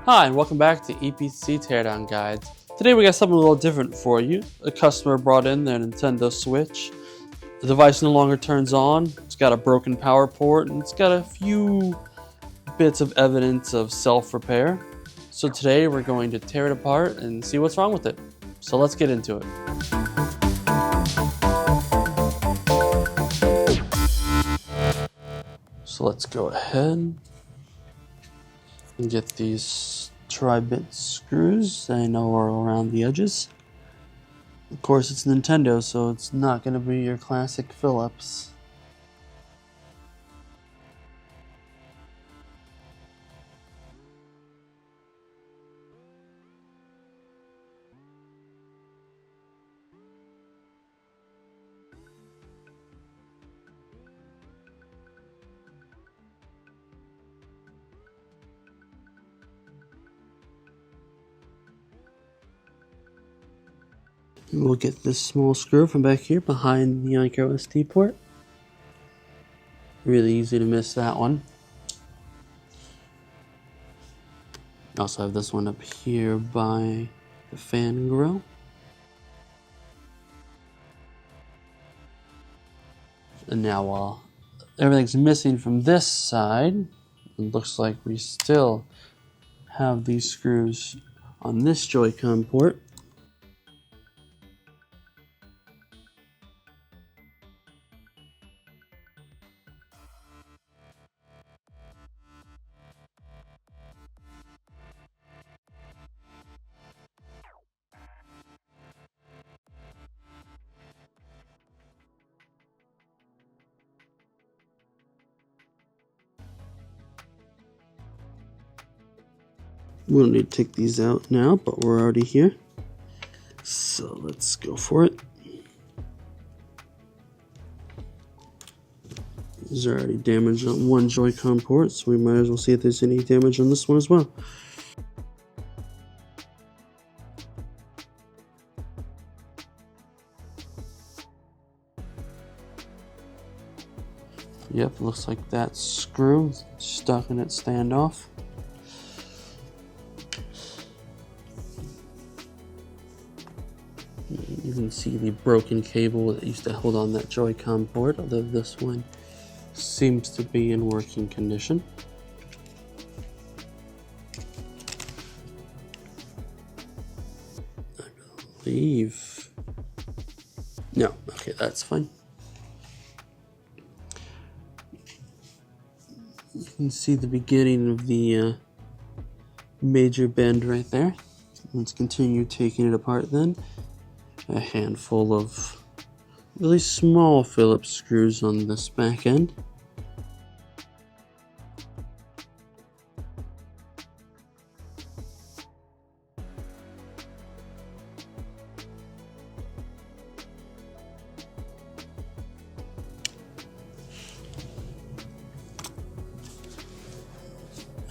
Hi, and welcome back to EPC Teardown Guides. Today we got something a little different for you. A customer brought in their Nintendo Switch. The device no longer turns on. It's got a broken power port, and it's got a few bits of evidence of self-repair. So today we're going to tear it apart and see what's wrong with it. So let's get into it. So let's go ahead and get these tri-bit screws. I know are around the edges. Of course, it's Nintendo, so it's not going to be your classic Phillips. We'll get this small screw from back here behind the micro SD port. Really easy to miss that one. Also have this one up here by the fan grill. And now while everything's missing from this side, it looks like we still have these screws on this Joy-Con port. We don't need to take these out now, but we're already here. So let's go for it. There's already damage on one Joy-Con port, so we might as well see if there's any damage on this one as well. Yep, looks like that screw stuck in its standoff. You can see the broken cable that used to hold on that Joy-Con port, although this one seems to be in working condition. I believe. No, okay, that's fine. You can see the beginning of the major bend right there. Let's continue taking it apart then. A handful of really small Phillips screws on this back end.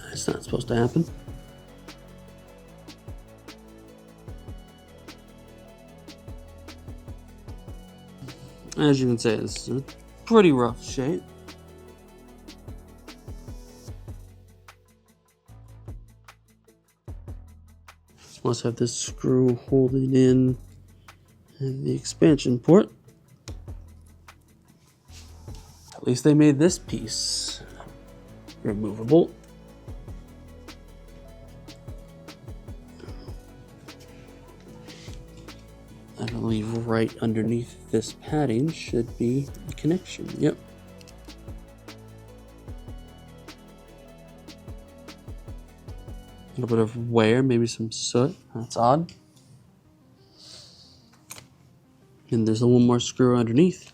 That's not supposed to happen. As you can see, it's a pretty rough shape. Must have this screw holding in the expansion port. At least they made this piece removable. I believe right underneath this padding should be a connection. Yep. A little bit of wear, maybe some soot. That's odd. And there's one more screw underneath.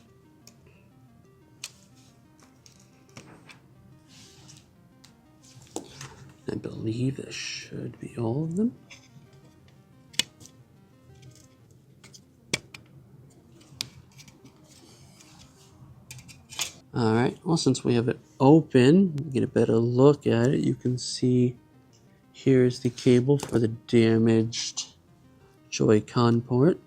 I believe this should be all of them. Alright, well, since we have it open, get a better look at it, you can see here's the cable for the damaged Joy-Con port.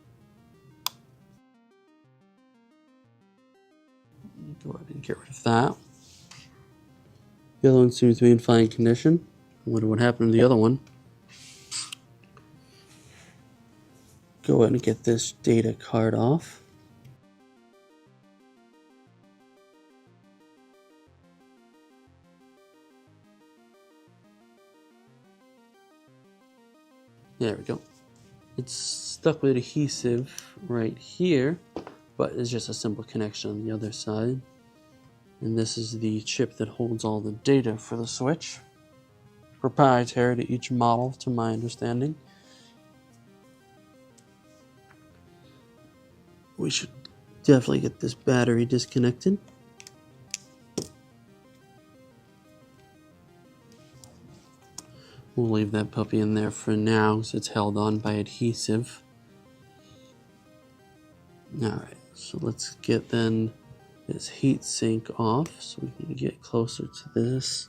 Go ahead and get rid of that. The other one seems to be in fine condition. I wonder what happened to the other one. go ahead and get this data card off. There we go. It's stuck with adhesive right here, but it's just a simple connection on the other side. And this is the chip that holds all the data for the Switch. Proprietary to each model, to my understanding. We should definitely get this battery disconnected. We'll leave that puppy in there for now because it's held on by adhesive. Alright, so let's get then this heat sink off so we can get closer to this.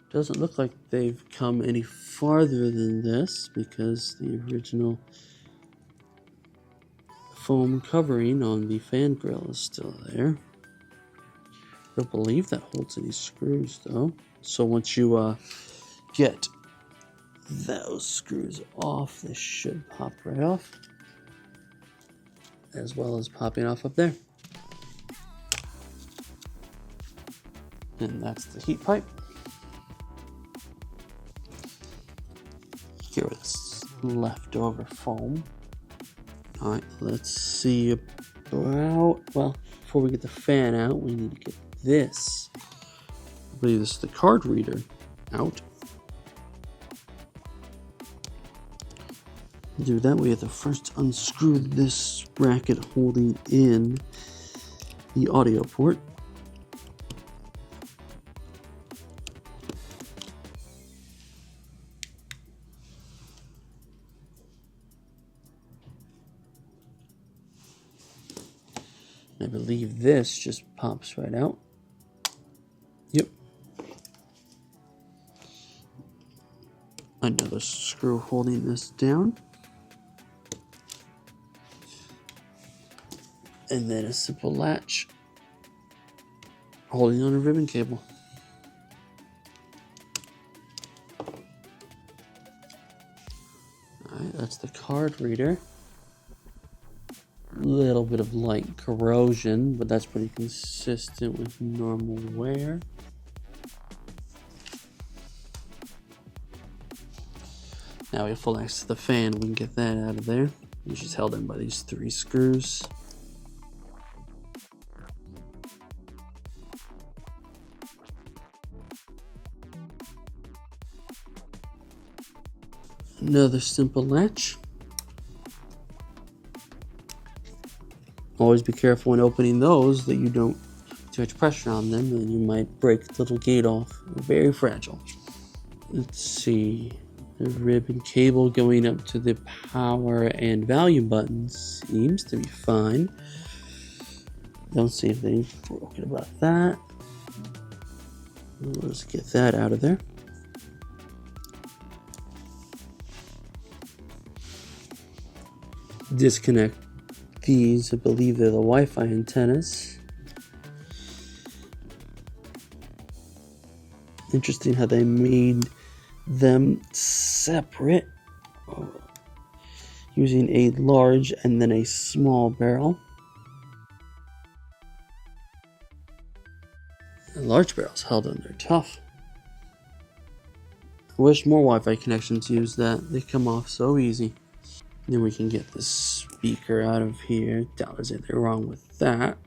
Doesn't look like they've come any farther than this because the original foam covering on the fan grill is still there. I don't believe that holds any screws though. So once you get those screws off, this should pop right off, as well as popping off up there. And that's the heat pipe. Here is leftover foam. Alright, let's see about, well, before we get the fan out, we need to get this. I believe this is the card reader out. To do that, we have to first unscrew this bracket holding in the audio port. I believe this just pops right out. Yep. Another screw holding this down. And then a simple latch holding on a ribbon cable. Alright, that's the card reader. Little bit of light corrosion, but that's pretty consistent with normal wear. Now we have full access to the fan. We can get that out of there. It's just held in by these 3 screws. Another simple latch. Always be careful when opening those that you don't put too much pressure on them, and you might break the little gate off. They're very fragile. Let's see. The ribbon cable going up to the power and volume buttons seems to be fine. Don't see anything broken about that. Let's get that out of there. Disconnect these. I believe they're the Wi-Fi antennas. Interesting how they made them separate, using a large and then a small barrel. The large barrel's held on there tough. I wish more Wi-Fi connections use that. They come off so easy. Then we can get this speaker out of here. Doubt there's anything wrong with that.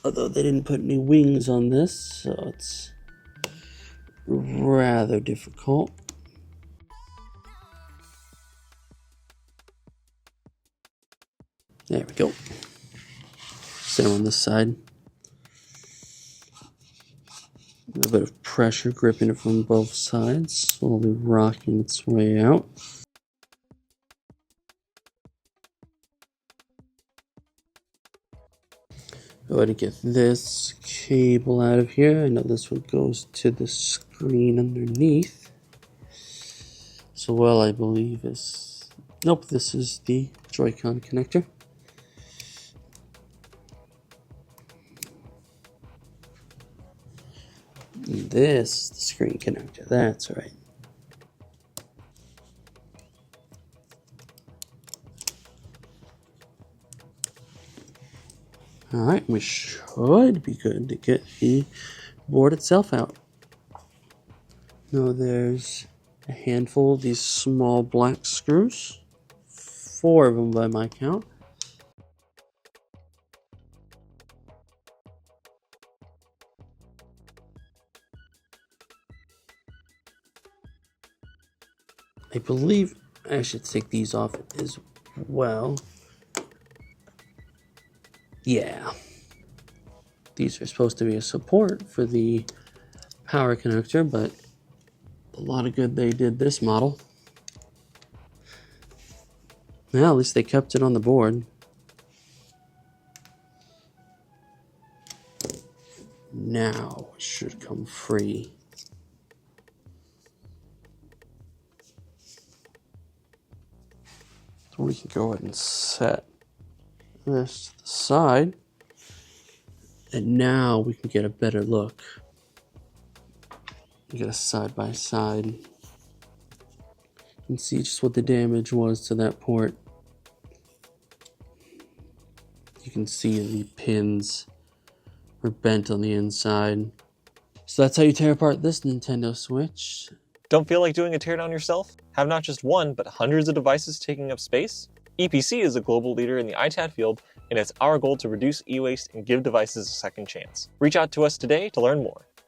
Although they didn't put any wings on this, so it's rather difficult. There we go. Same on this side. A bit of pressure gripping it from both sides, slowly rocking its way out. Go ahead and get this cable out of here. I know this one goes to the screen underneath. So, well, I believe is... Nope, this is the Joy-Con connector. This is the screen connector, that's right. Alright, we should be good to get the board itself out. Now there's a handful of these small black screws. 4 of them by my count. I believe I should take these off as well. Yeah. These are supposed to be a support for the power connector, but a lot of good they did this model. Well, at least they kept it on the board. Now it should come free. So we can go ahead and set this to the side. And now we can get a better look. Get a side by side. You can see just what the damage was to that port. You can see the pins were bent on the inside. So that's how you tear apart this Nintendo Switch. Don't feel like doing a teardown yourself? Have not just one, but hundreds of devices taking up space? EPC is a global leader in the ITAD field, and it's our goal to reduce e-waste and give devices a second chance. Reach out to us today to learn more.